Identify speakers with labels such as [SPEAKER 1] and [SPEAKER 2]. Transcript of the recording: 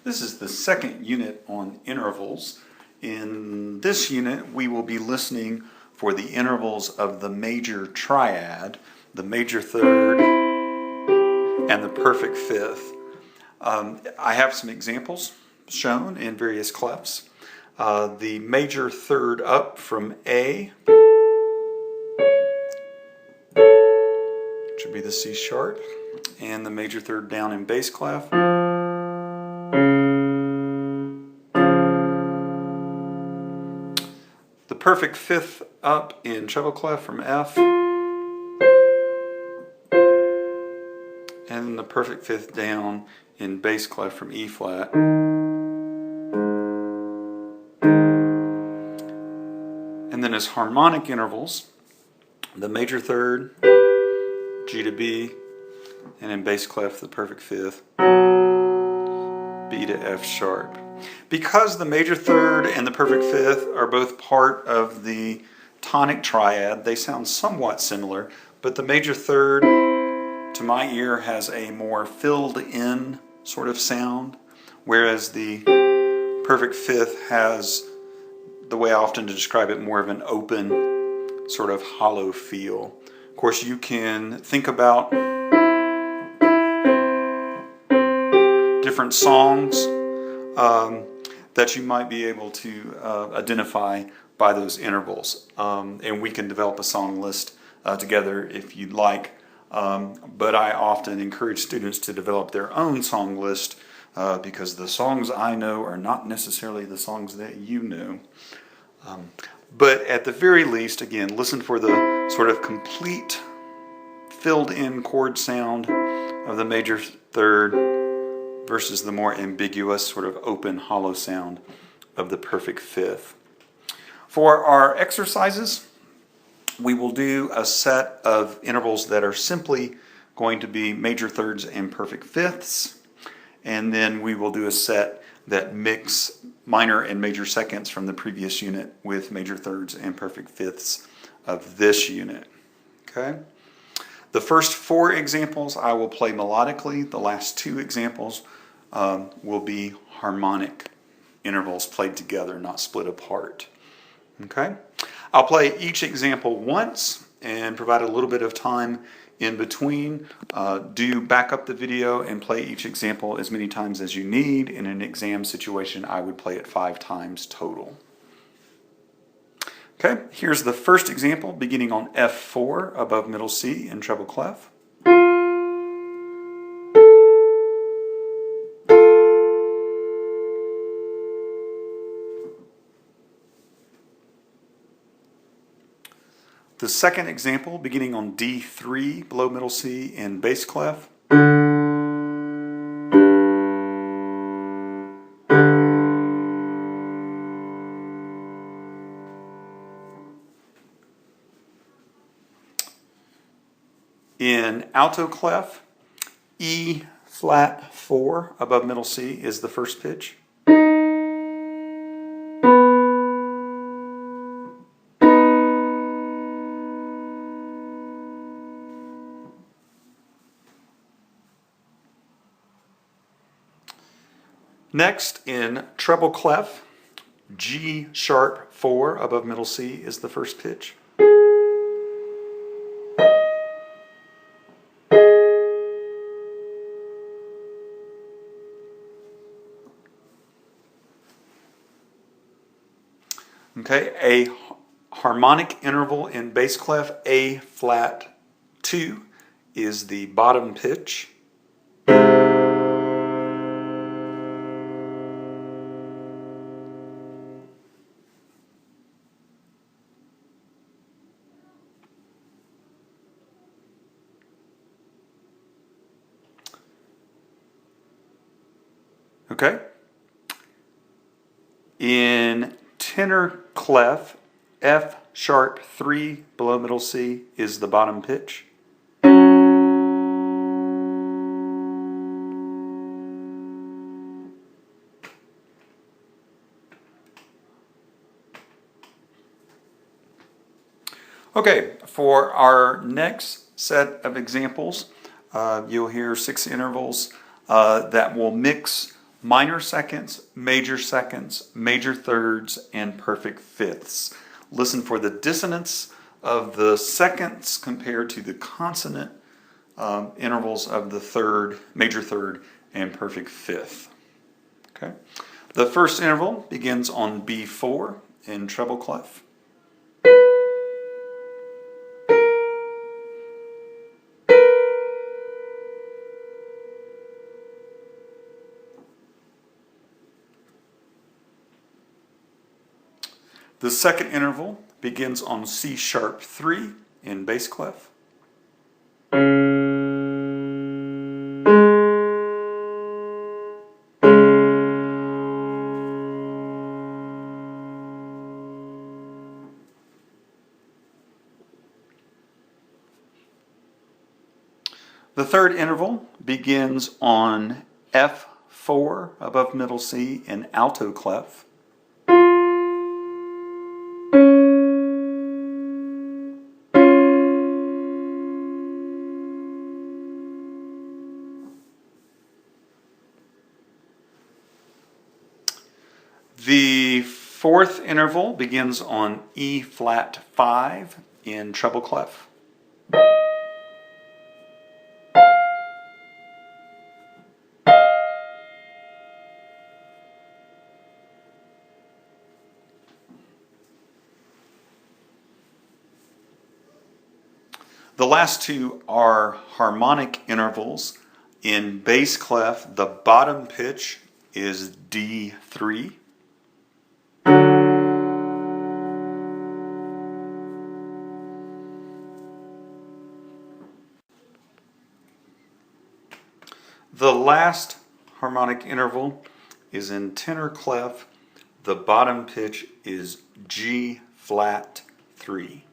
[SPEAKER 1] This is the second unit on intervals. In this unit, we will be listening for the intervals of the major triad, the major third, and the perfect fifth. I have some examples shown in various clefs. The major third up from A should be the C sharp, and the major third down in bass clef. The perfect fifth up in treble clef from F, and the perfect fifth down in bass clef from E flat. And then as harmonic intervals, the major third, G to B, and in bass clef the perfect fifth, B to F sharp. Because the major third and the perfect fifth are both part of the tonic triad, they sound somewhat similar, but the major third, to my ear, has a more filled in sort of sound, whereas the perfect fifth has, the way I often describe it, more of an open, sort of hollow feel. Of course, you can think about different songs that you might be able to identify by those intervals. And we can develop a song list together if you'd like. But I often encourage students to develop their own song list because the songs I know are not necessarily the songs that you know. But at the very least, again, listen for the sort of complete filled in chord sound of the major third versus the more ambiguous sort of open hollow sound of the perfect fifth. For our exercises, we will do a set of intervals that are simply going to be major thirds and perfect fifths, and then we will do a set that mix minor and major seconds from the previous unit with major thirds and perfect fifths of this unit. Okay? The first 4 examples I will play melodically. The last 2 examples will be harmonic intervals played together, not split apart. Okay? I'll play each example once and provide a little bit of time in between. Do back up the video and play each example as many times as you need. In an exam situation, I would play it 5 times total. Okay, here's the first example beginning on F4 above middle C in treble clef. The second example beginning on D3 below middle C in bass clef. In alto clef, E flat 4 above middle C is the first pitch. Next, in treble clef, G sharp 4 above middle C is the first pitch. Okay, a harmonic interval in bass clef, A flat 2 is the bottom pitch. Okay. In tenor clef, F sharp 3 below middle C is the bottom pitch. Okay, for our next set of examples, you'll hear 6 intervals that will mix minor seconds, major thirds, and perfect fifths. Listen for the dissonance of the seconds compared to the consonant intervals of the third, major third, and perfect fifth. Okay. The first interval begins on B4 in treble clef. The second interval begins on C sharp 3 in bass clef. The third interval begins on F4 above middle C in alto clef. The fourth interval begins on E flat 5 in treble clef. The last two are harmonic intervals. In bass clef, the bottom pitch is D3. The last harmonic interval is in tenor clef. The bottom pitch is G flat 3.